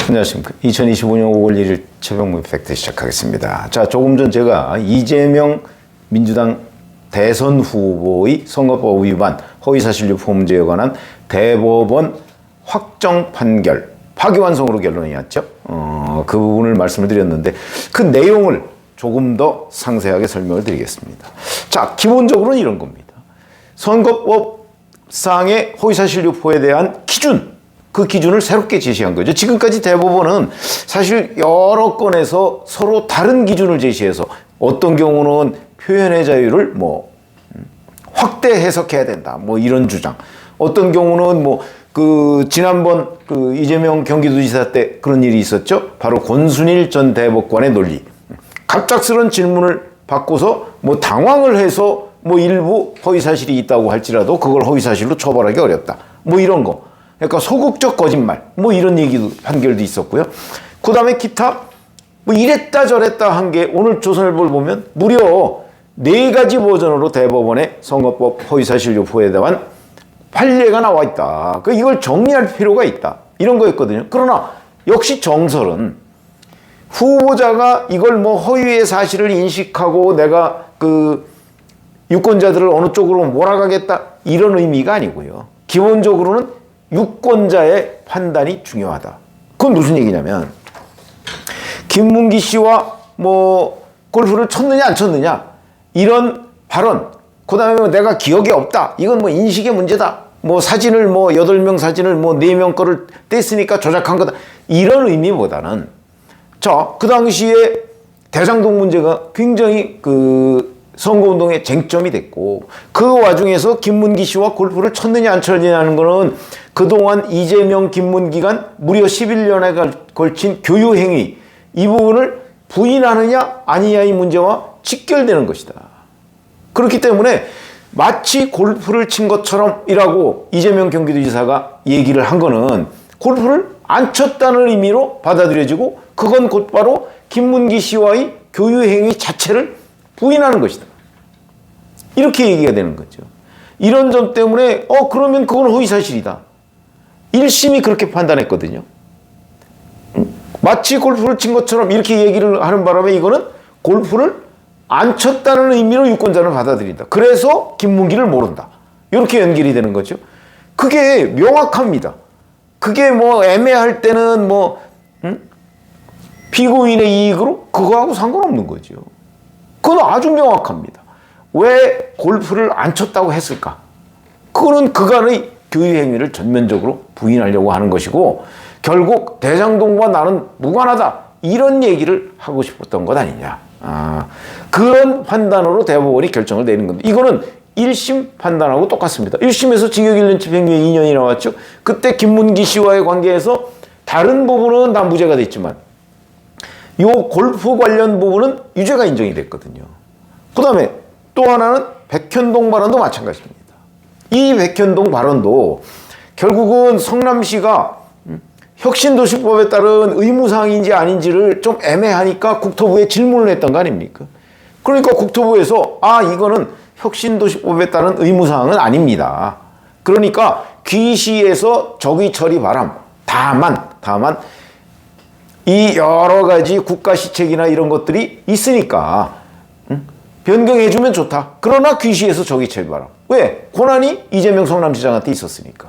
안녕하십니까. 2025년 5월 1일 최병무 팩트 시작하겠습니다. 자, 조금 전 제가 이재명 민주당 대선 후보의 선거법 위반 허위사실 유포 문제에 관한 대법원 확정 판결 파기환송으로 결론이 났죠. 그 부분을 말씀을 드렸는데 그 내용을 조금 더 상세하게 설명을 드리겠습니다. 자, 기본적으로는 이런 겁니다. 선거법상의 허위사실 유포에 대한 기준, 그 기준을 새롭게 제시한 거죠. 지금까지 대법원은 사실 여러 건에서 서로 다른 기준을 제시해서 어떤 경우는 표현의 자유를 확대 해석해야 된다. 이런 주장. 어떤 경우는 지난번 이재명 경기도지사 때 그런 일이 있었죠. 바로 권순일 전 대법관의 논리. 갑작스런 질문을 받고서 당황을 해서 일부 허위사실이 있다고 할지라도 그걸 허위사실로 처벌하기 어렵다. 이런 거. 그러니까 소극적 거짓말, 이런 얘기도 판결도 있었고요. 그 다음에 기타, 이랬다 저랬다 한 게 오늘 조선일보를 보면 무려 4가지 버전으로 대법원의 선거법 허위사실 유포에 대한 판례가 나와 있다. 이걸 정리할 필요가 있다. 이런 거였거든요. 그러나 역시 정설은 후보자가 이걸 허위의 사실을 인식하고 내가 유권자들을 어느 쪽으로 몰아가겠다. 이런 의미가 아니고요. 기본적으로는 유권자의 판단이 중요하다. 그건 무슨 얘기냐면 김문기 씨와 골프를 쳤느냐 안 쳤느냐 이런 발언, 그 다음에 내가 기억이 없다. 이건 인식의 문제다. 사진을 8명 사진을 4명 거를 뗐으니까 조작한 거다. 이런 의미보다는 그 당시에 대장동 문제가 굉장히 선거운동의 쟁점이 됐고 그 와중에서 김문기 씨와 골프를 쳤느냐 안 쳤느냐는 거는 그동안 이재명 김문기 간 무려 11년에 걸친 교유행위 이 부분을 부인하느냐 아니냐의 문제와 직결되는 것이다. 그렇기 때문에 마치 골프를 친 것처럼이라고 이재명 경기도지사가 얘기를 한 거는 골프를 안 쳤다는 의미로 받아들여지고 그건 곧바로 김문기 씨와의 교유행위 자체를 부인하는 것이다. 이렇게 얘기가 되는 거죠. 이런 점 때문에 그러면 그건 허위사실이다. 1심이 그렇게 판단했거든요. 마치 골프를 친 것처럼 이렇게 얘기를 하는 바람에 이거는 골프를 안 쳤다는 의미로 유권자는 받아들인다. 그래서 김문기를 모른다. 이렇게 연결이 되는 거죠. 그게 명확합니다. 그게 애매할 때는 피고인의 이익으로 그거하고 상관없는 거죠. 그건 아주 명확합니다. 왜 골프를 안 쳤다고 했을까? 그거는 그간의 교유행위를 전면적으로 부인하려고 하는 것이고 결국 대장동과 나는 무관하다. 이런 얘기를 하고 싶었던 것 아니냐. 그런 판단으로 대법원이 결정을 내린 건데 이거는 1심 판단하고 똑같습니다. 1심에서 징역 1년 집행유예 2년이 나왔죠. 그때 김문기 씨와의 관계에서 다른 부분은 다 무죄가 됐지만 요 골프 관련 부분은 유죄가 인정이 됐거든요. 그 다음에 또 하나는 백현동 발언도 마찬가지입니다. 이 백현동 발언도 결국은 성남시가 혁신도시법에 따른 의무사항인지 아닌지를 좀 애매하니까 국토부에 질문을 했던 거 아닙니까? 그러니까 국토부에서 이거는 혁신도시법에 따른 의무사항은 아닙니다. 그러니까 귀시에서 적의 처리 바람. 다만 이 여러 가지 국가시책이나 이런 것들이 있으니까 변경해주면 좋다. 그러나 귀시에서 적의 처리 바람. 왜? 권한이 이재명 성남시장한테 있었으니까.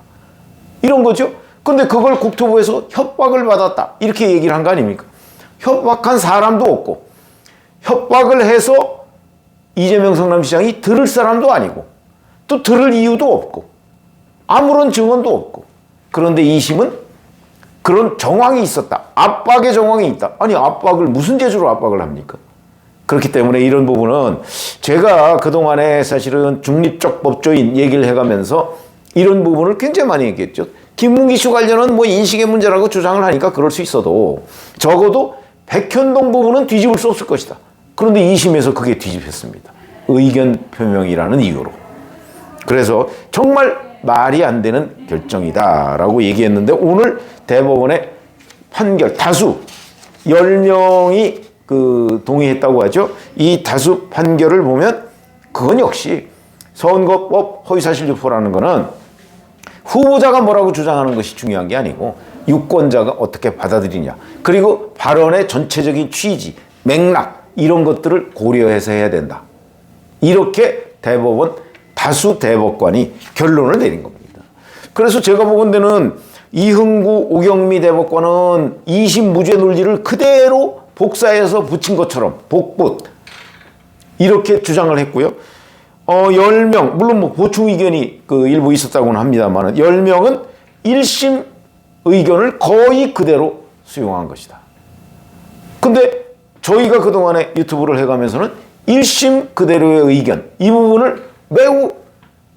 이런 거죠. 근데 그걸 국토부에서 협박을 받았다. 이렇게 얘기를 한 거 아닙니까? 협박한 사람도 없고 협박을 해서 이재명 성남시장이 들을 사람도 아니고 또 들을 이유도 없고 아무런 증언도 없고 그런데 2심은 그런 정황이 있었다. 압박의 정황이 있다. 아니 압박을 무슨 재주로 압박을 합니까? 그렇기 때문에 이런 부분은 제가 그동안에 사실은 중립적 법조인 얘기를 해가면서 이런 부분을 굉장히 많이 얘기했죠. 김문기 씨 관련은 인식의 문제라고 주장을 하니까 그럴 수 있어도 적어도 백현동 부분은 뒤집을 수 없을 것이다. 그런데 2심에서 그게 뒤집혔습니다. 의견 표명이라는 이유로. 그래서 정말 말이 안 되는 결정이다라고 얘기했는데 오늘 대법원의 판결 다수 10명이 동의했다고 하죠. 이 다수 판결을 보면 그건 역시 선거법 허위사실 유포라는 거는 후보자가 뭐라고 주장하는 것이 중요한 게 아니고 유권자가 어떻게 받아들이냐, 그리고 발언의 전체적인 취지, 맥락 이런 것들을 고려해서 해야 된다. 이렇게 대법원 다수 대법관이 결론을 내린 겁니다. 그래서 제가 보건대는 이흥구, 오경미 대법관은 2심 무죄 논리를 그대로 복사해서 붙인 것처럼 복붙 이렇게 주장을 했고요. 10명, 물론 뭐 보충 의견이 일부 있었다고는 합니다만 10명은 1심 의견을 거의 그대로 수용한 것이다. 근데 저희가 그동안에 유튜브를 해가면서는 1심 그대로의 의견, 이 부분을 매우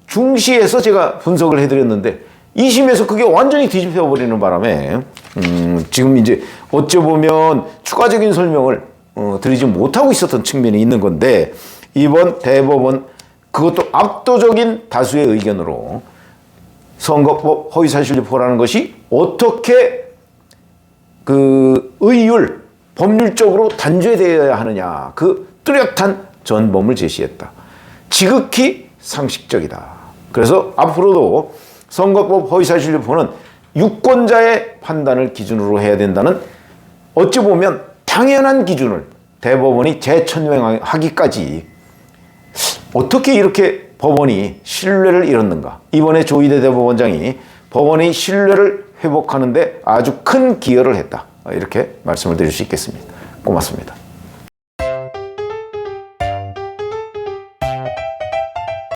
중시해서 제가 분석을 해드렸는데 2심에서 그게 완전히 뒤집혀 버리는 바람에 지금 이제 어찌 보면 추가적인 설명을 드리지 못하고 있었던 측면이 있는 건데, 이번 대법원 그것도 압도적인 다수의 의견으로 선거법 허위사실유포라는 것이 어떻게 그 의율, 법률적으로 단죄되어야 하느냐, 그 뚜렷한 전범을 제시했다. 지극히 상식적이다. 그래서 앞으로도 선거법 허위사실유포는 유권자의 판단을 기준으로 해야 된다는, 어찌 보면 당연한 기준을 대법원이 재천명하기까지 어떻게 이렇게 법원이 신뢰를 잃었는가. 이번에 조희대 대법원장이 법원의 신뢰를 회복하는 데 아주 큰 기여를 했다. 이렇게 말씀을 드릴 수 있겠습니다. 고맙습니다.